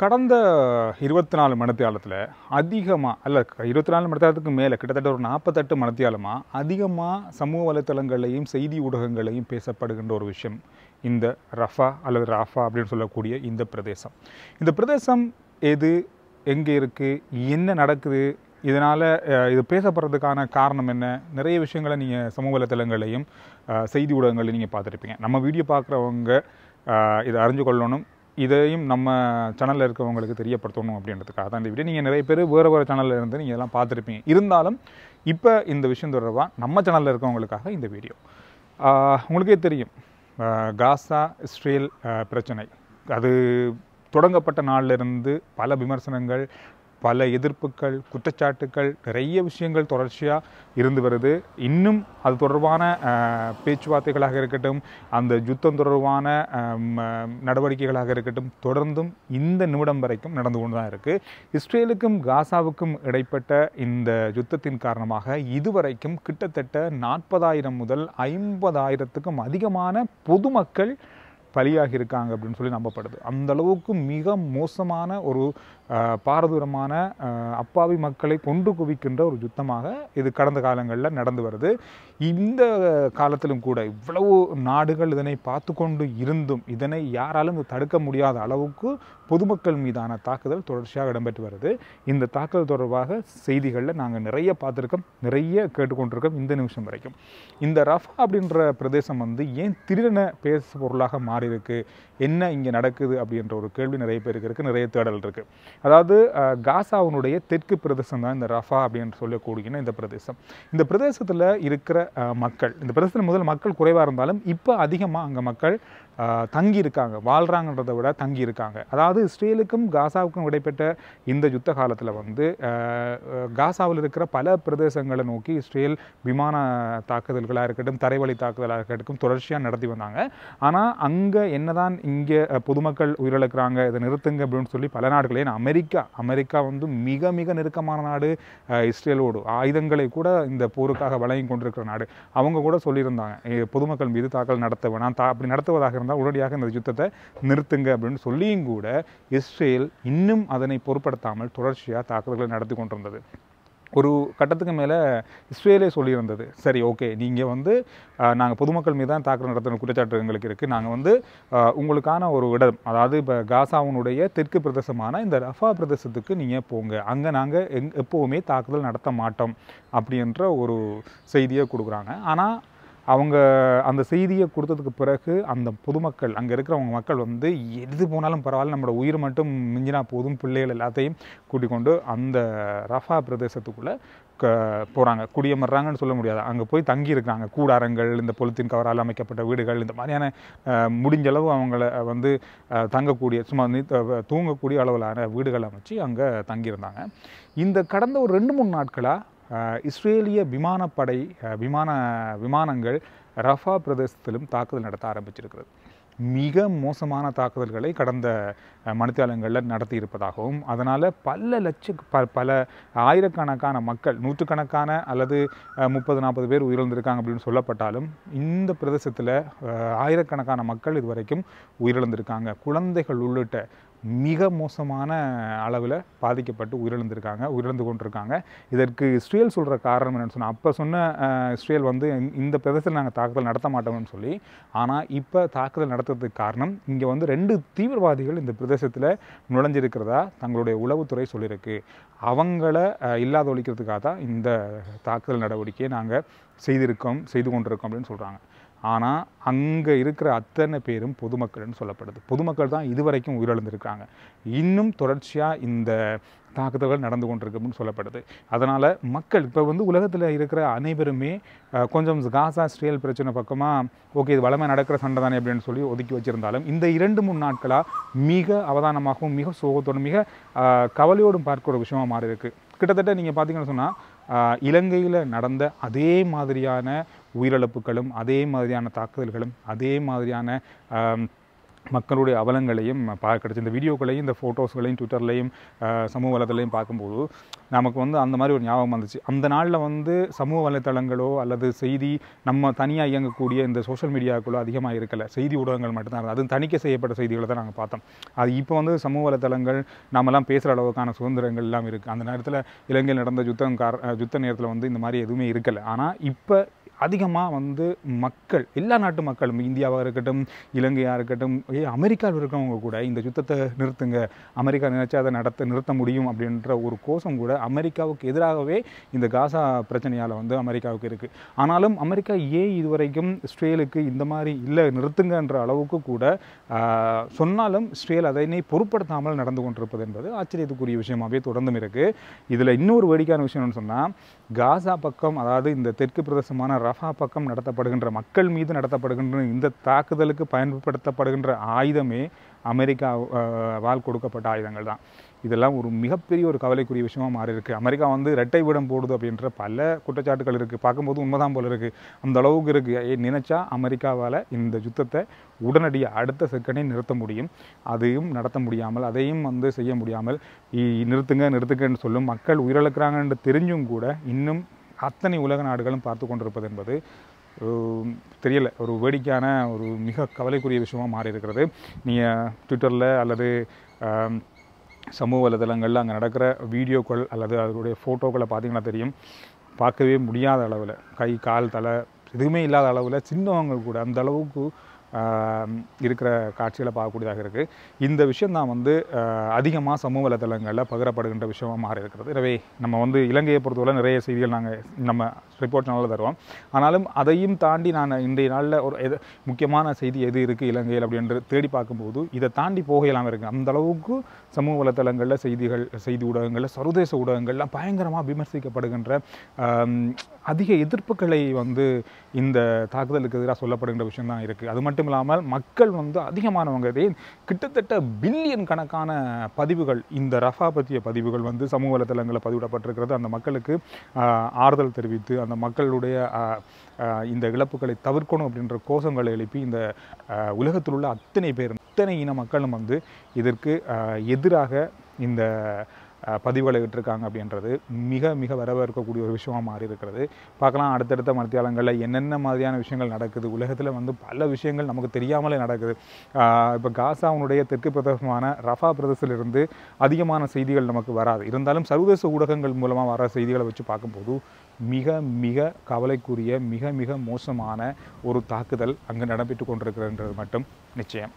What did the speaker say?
கடந்த 24 மணித்தியாலத்தில் அதிகமாக அல்ல 24 மணித்தியாலத்துக்கு மேலே கிட்டத்தட்ட ஒரு 48 மணித்தியாலமாக அதிகமாக சமூக வலைத்தளங்களையும் செய்தி ஊடகங்களையும் பேசப்படுகின்ற ஒரு விஷயம் இந்த ரஃபா அல்லது ராஃபா அப்படின்னு சொல்லக்கூடிய இந்த பிரதேசம். இந்த பிரதேசம் எது, எங்கே இருக்குது, என்ன நடக்குது, இதனால் இது பேசப்படுறதுக்கான காரணம் என்ன, நிறைய விஷயங்களை நீங்கள் சமூக வலைத்தளங்களையும் செய்தி ஊடகங்களையும் நீங்கள் பார்த்துருப்பீங்க. நம்ம வீடியோ பார்க்குறவங்க இதை அறிஞ்சு கொள்ளணும், இதையும் நம்ம சேனலில் இருக்கவங்களுக்கு தெரியப்படுத்தணும் அப்படின்றதுக்காக தான் இந்த வீடியோ. நீங்கள் நிறைய பேர் வேறு சேனலில் இருந்து நீங்கள் இதெல்லாம் பார்த்துருப்பீங்க. இருந்தாலும் இப்போ இந்த விஷயம் தொடர்பாக நம்ம சேனலில் இருக்கவங்களுக்காக இந்த வீடியோ. உங்களுக்கே தெரியும், காசா இஸ்ரேல் பிரச்சனை அது தொடங்கப்பட்ட நாளிலிருந்து பல விமர்சனங்கள், பல எதிர்ப்புகள், குற்றச்சாட்டுக்கள், நிறைய விஷயங்கள் தொடர்ச்சியாக இருந்து வருது. இன்னும் அது தொடர்பான பேச்சுவார்த்தைகளாக இருக்கட்டும், அந்த யுத்தம் தொடர்பான நடவடிக்கைகளாக இருக்கட்டும், தொடர்ந்தும் இந்த நிமிடம் வரைக்கும் நடந்து கொண்டு தான் இருக்குது. இஸ்ரேலுக்கும் காசாவுக்கும் இடைப்பட்ட இந்த யுத்தத்தின் காரணமாக இதுவரைக்கும் கிட்டத்தட்ட 40,000 முதல் 50,000க்கும் அதிகமான பொதுமக்கள் பலியாகி இருக்காங்க அப்படின்னு சொல்லி நம்பப்படுது. அந்த அளவுக்கு மிக மோசமான ஒரு பாரதூரமான அப்பாவி மக்களை கொண்டு குவிக்கின்ற ஒரு யுத்தமாக இது கடந்த காலங்களில் நடந்து வருது. இந்த காலத்திலும் கூட இவ்வளவு நாடுகள் இதனை பார்த்து கொண்டு இருந்தும் இதனை யாராலும் தடுக்க முடியாத அளவுக்கு பொதுமக்கள் மீதான தாக்குதல் தொடர்ச்சியாக இடம்பெற்று வருது. இந்த தாக்குதல் தொடர்பாக செய்திகளில் நாங்கள் நிறைய பார்த்துருக்கோம், நிறைய கேட்டுக்கொண்டிருக்கோம். இந்த நிமிஷம் வரைக்கும் இந்த ரஃபா அப்படின்ற பிரதேசம் ஏன் திடீரென பேச பொருளாக மாறி இருக்கு, என்ன இங்கே நடக்குது அப்படின்ற ஒரு கேள்வி நிறைய பேருக்கு இருக்குது, நிறைய தேடல் இருக்குது. அதாவது காசாவினுடைய தெற்கு பிரதேசம் தான் இந்த ரஃபா அப்படின்னு சொல்லக்கூடிய இந்த பிரதேசம். இந்த பிரதேசத்தில் இருக்கிற மக்கள், இந்த பிரதேசத்தில் முதல் மக்கள் குறைவாக இருந்தாலும் இப்போ அதிகமாக அங்கே மக்கள் தங்கி இருக்காங்க, வாழ்கிறாங்கன்றதை விட தங்கி இருக்காங்க. அதாவது இஸ்ரேலுக்கும் காசாவுக்கும் இடைப்பட்ட இந்த யுத்த காலத்தில் காசாவில் இருக்கிற பல பிரதேசங்களை நோக்கி இஸ்ரேல் விமான தாக்குதல்களாக இருக்கட்டும், தரைவழி தாக்குதலாக இருக்கட்டும் தொடர்ச்சியாக நடத்தி வந்தாங்க. ஆனால் அங்கே என்னதான் இங்கே பொதுமக்கள் உயிரிழக்கிறாங்க, இதை நிறுத்துங்க அப்படின்னு சொல்லி பல நாடுகளே, அமெரிக்கா மிக மிக நெருக்கமான நாடு இஸ்ரேலோடு, ஆயுதங்களை கூட இந்த போருக்காக வழங்கி கொண்டிருக்கிற நாடு. அவங்க கூட சொல்லியிருந்தாங்க பொதுமக்கள் மீது தாக்குதல் நடத்த வேணாம், அப்படி நடத்துவதாக இருந்தால் உடனடியாக இந்த யுத்தத்தை நிறுத்துங்க அப்படின்னு சொல்லியும் கூட இஸ்ரேல் இன்னும் அதனை பொருட்படுத்தாமல் தொடர்ச்சியாக தாக்குதல்களை நடத்தி கொண்டிருந்தது. ஒரு கட்டத்துக்கு மேலே இஸ்ரேலே சொல்லியிருந்தது, சரி ஓகே, நீங்கள் நாங்கள் பொதுமக்கள் மீது தான் தாக்குதல் நடத்துகிற குற்றச்சாட்டு எங்களுக்கு இருக்குது, நாங்கள் உங்களுக்கான ஒரு இடம், அதாவது இப்போ காசாவினுடைய தெற்கு பிரதேசமான இந்த ரஃபா பிரதேசத்துக்கு நீங்கள் போங்க, அங்கே நாங்கள் எப்போவுமே தாக்குதல் நடத்த மாட்டோம் அப்படின்ற ஒரு செய்தியை கொடுக்குறாங்க. ஆனால் அவங்க அந்த செய்தியை கொடுத்ததுக்கு பிறகு அந்த பொதுமக்கள், அங்கே இருக்கிறவங்க மக்கள் எது போனாலும் பரவாயில்ல, நம்மளோட உயிர் மட்டும் மிஞ்சினா போதும், பிள்ளைகள் எல்லாத்தையும் கூட்டிக் கொண்டு அந்த ரஃபா பிரதேசத்துக்குள்ளே போகிறாங்க. குடியமர்றாங்கன்னு சொல்ல முடியாது, அங்கே போய் தங்கி இருக்கிறாங்க. கூடாரங்கள், இந்த பொலித்தீன் கவரால் அமைக்கப்பட்ட வீடுகள், இந்த மாதிரியான முடிஞ்சளவு அவங்கள தங்கக்கூடிய, சும்மா தூங்கக்கூடிய அளவிலான வீடுகள் அமைச்சு அங்கே தங்கியிருந்தாங்க. இந்த கடந்த ஒரு 2-3 நாட்களாக இஸ்ரேலிய விமானப்படை விமானங்கள் ரஃபா பிரதேசத்திலும் தாக்குதல் நடத்த ஆரம்பிச்சிருக்கிறது. மிக மோசமான தாக்குதல்களை கடந்த மணித்தியாலங்களில் நடத்தி இருப்பதாகவும், அதனால் பல ஆயிரக்கணக்கான மக்கள், நூற்றுக்கணக்கான அல்லது 30-40 பேர் உயிரிழந்திருக்காங்க அப்படின்னு சொல்லப்பட்டாலும் இந்த பிரதேசத்தில் ஆயிரக்கணக்கான மக்கள் இதுவரைக்கும் உயிரிழந்திருக்காங்க. குழந்தைகள் உள்ளிட்ட மிக மோசமான அளவில் பாதிக்கப்பட்டு உயிரிழந்து கொண்டிருக்காங்க. இதற்கு இஸ்ரேல் சொல்கிற காரணம் என்னென்னு சொன்னால், அப்போ சொன்ன இஸ்ரேல் இந்த பிரதேசத்தில் நாங்கள் தாக்குதல் நடத்த மாட்டோம்னு சொல்லி, ஆனால் இப்போ தாக்குதல் நடத்துறதுக்கு காரணம் இங்கே 2 தீவிரவாதிகள் இந்த பிரதேசத்தில் நுழைஞ்சிருக்கிறதா தங்களுடைய உளவுத்துறை சொல்லியிருக்கு. அவங்கள இல்லாத ஒழிக்கிறதுக்காக தான் இந்த தாக்குதல் நடவடிக்கையை நாங்கள் செய்து கொண்டிருக்கோம் அப்படின்னு சொல்கிறாங்க. ஆனால் அங்கே இருக்கிற அத்தனை பேரும் பொதுமக்கள்னு சொல்லப்படுது. பொதுமக்கள் தான் இதுவரைக்கும் உயிரிழந்திருக்காங்க. இன்னும் தொடர்ச்சியாக இந்த தாக்குதல்கள் நடந்து கொண்டிருக்குன்னு சொல்லப்படுது. அதனால் மக்கள் இப்போ உலகத்தில் இருக்கிற அனைவருமே கொஞ்சம் காசா இஸ்ரேல் பிரச்சனை பக்கமாக ஓகே, இது வளமை நடக்கிற சண்டை தானே அப்படின்னு சொல்லி ஒதுக்கி வச்சுருந்தாலும் இந்த 2-3 நாட்களாக மிக அவதானமாகவும் மிக சோகத்தோடும் மிக கவலையோடும் பார்க்குற ஒரு விஷயமாக மாறி இருக்குது. கிட்டத்தட்ட நீங்கள் பார்த்தீங்கன்னு சொன்னால் இலங்கையில் நடந்த அதே மாதிரியான உயிரிழப்புகளும், அதே மாதிரியான தாக்குதல்களும், அதே மாதிரியான மக்களுடைய அவலங்களையும் கிடைச்ச இந்த வீடியோக்களையும் இந்த ஃபோட்டோஸ்களையும் ட்விட்டர்லையும் சமூக வலைத்தளையும் பார்க்கும்போது நமக்கு வந்து அந்த மாதிரி ஒரு ஞாபகம் வந்துச்சு. அந்த நாளில் வந்து சமூக வலைத்தளங்களோ அல்லது செய்தி நம்ம தனியாக இயங்கக்கூடிய இந்த சோஷியல் மீடியாக்களோ அதிகமாக இருக்கலை. செய்தி ஊடகங்கள் மட்டும்தான் இருந்தது. அதுவும் தணிக்கை செய்யப்பட்ட செய்திகளை தான் நாங்கள் பார்த்தோம். அது இப்போ வந்து சமூக வலைத்தளங்கள் நம்மலாம் பேசுகிற அளவுக்கான சுதந்திரங்கள் எல்லாம் இருக்குது. அந்த நேரத்தில் இலங்கையில் நடந்த யுத்த நேரத்தில் வந்து இந்த மாதிரி எதுவுமே இருக்கலை. ஆனால் இப்போ அதிகமாக வந்து மக்கள், எல்லா நாட்டு மக்களும், இந்தியாவாக இருக்கட்டும், இலங்கையாக இருக்கட்டும், அமெரிக்காவில் இருக்கிறவங்க கூட இந்த யுத்தத்தை நிறுத்துங்க, அமெரிக்கா நினைச்சா அதை நிறுத்த முடியும் அப்படின்ற ஒரு கோஷம் கூட அமெரிக்காவுக்கு எதிராகவே இந்த காசா பிரச்சனையால் வந்து அமெரிக்காவுக்கு இருக்குது. ஆனாலும் அமெரிக்கா ஏன் இதுவரைக்கும் இஸ்ரேலுக்கு இந்த மாதிரி இல்லை நிறுத்துங்கன்ற அளவுக்கு கூட சொன்னாலும் இஸ்ரேல் அதனை பொருட்படுத்தாமல் நடந்து கொண்டிருப்பது என்பது ஆச்சரியத்துக்குரிய விஷயமாகவே தொடர்ந்தும் இருக்குது. இதில் இன்னொரு வேடிக்கையான விஷயம்னு சொன்னால், காசா பக்கம், அதாவது இந்த தெற்கு பிரதேசமான ரஃபா பக்கம் நடத்தப்படுகின்ற மக்கள் மீது நடத்தப்படுகின்ற இந்த தாக்குதலுக்கு பயன்படுத்தப்படுகின்ற ஆயுதமே அமெரிக்காவால் கொடுக்கப்பட்ட ஆயுதங்கள் தான். இதெல்லாம் ஒரு மிகப்பெரிய ஒரு கவலைக்குரிய விஷயமாக மாறி இருக்குது. அமெரிக்கா வந்து இரட்டை விடம் போடுது அப்படின்ற பல குற்றச்சாட்டுகள் இருக்குது. பார்க்கும்போது உண்மைதான் போல இருக்குது. அந்த அளவுக்கு இருக்குது. நினைச்சா அமெரிக்காவால் இந்த யுத்தத்தை உடனடியாக அடுத்த செகண்டே நிறுத்த முடியும். அதையும் நடத்த முடியாமல், அதையும் வந்து செய்ய முடியாமல் நிறுத்துங்கன்னு சொல்லும் மக்கள் உயிரிழக்கிறாங்கன்னு தெரிஞ்சும் கூட இன்னும் அத்தனை உலக நாடுகளும் பார்த்து கொண்டிருப்பது என்பது தெரியலை, ஒரு வேடிக்கையான ஒரு மிக கவலைக்குரிய விஷயமாக மாறி இருக்கிறது. நீங்கள் ட்விட்டரில் அல்லது சமூக வலைதளங்களில் அங்கே நடக்கிற வீடியோக்கள் அல்லது அதனுடைய ஃபோட்டோக்களை பார்த்திங்கன்னா தெரியும். பார்க்கவே முடியாத அளவில், கை கால் தலை எதுவுமே இல்லாத அளவில் சின்னவங்க கூட அந்த அளவுக்கு இருக்கிற காட்சிகளை பார்க்கக்கூடியதாக இருக்குது. இந்த விஷயந்தான் வந்து அதிகமாக சமூக வலைதளங்களில் பகிரப்படுகின்ற விஷயமாக மாறி இருக்கிறது. எனவே நம்ம வந்து இலங்கையை பொறுத்தவரை நிறைய செய்திகள் நாங்கள் நம்ம ரிப்போர்ட் சேனலில் தருவோம். ஆனாலும் அதையும் தாண்டி நான் இன்றைய நாளில் ஒரு முக்கியமான செய்தி எது இருக்குது இலங்கையில் அப்படின்ற தேடி பார்க்கும்போது இதை தாண்டி போகலாம் இருக்குது. அந்த அளவுக்கு சமூக வலைதளங்களில் செய்தி ஊடகங்களில் சர்வதேச ஊடகங்கள்லாம் பயங்கரமாக விமர்சிக்கப்படுகின்ற அதிக எதிர்ப்புகளை வந்து இந்த தாக்குதலுக்கு எதிராக சொல்லப்படுகின்ற விஷயம்தான் இருக்குது. அது மட்டும் இல்லாமல் மக்கள் வந்து அதிகமானவங்க, கிட்டத்தட்ட பில்லியன் கணக்கான பதிவுகள், இந்த ரஃபா பற்றிய பதிவுகள் வந்து சமூக வலைதளங்களில் பதிவிடப்பட்டிருக்கிறது. அந்த மக்களுக்கு ஆறுதல் தெரிவித்து அந்த மக்களுடைய இந்த இழப்புகளை தவிர்க்கணும் அப்படின்ற கோஷங்களை எழுப்பி இந்த உலகத்தில் உள்ள அத்தனை இன மக்களும் வந்து இதற்கு எதிராக இந்த பதிவுகளை விட்டுருக்காங்க அப்படின்றது மிக மிக வரவேற்கக்கூடிய ஒரு விஷயமாக மாறி இருக்கிறது. பார்க்கலாம் அடுத்தடுத்த மணித்தியாலங்களில் என்னென்ன மாதிரியான விஷயங்கள் நடக்குது. உலகத்தில் வந்து பல விஷயங்கள் நமக்கு தெரியாமலே நடக்குது. இப்போ காசாவுடைய தெற்கு பிரதேசமான ரஃபா பிரதேசத்திலிருந்து அதிகமான செய்திகள் நமக்கு வராது. இருந்தாலும் சர்வதேச ஊடகங்கள் மூலமாக வர செய்திகளை வச்சு பார்க்கும்போது மிக மிக கவலைக்குரிய மிக மிக மோசமான ஒரு தாக்குதல் அங்கு நடைபெற்று கொண்டிருக்கிறன்றது மட்டும் நிச்சயம்.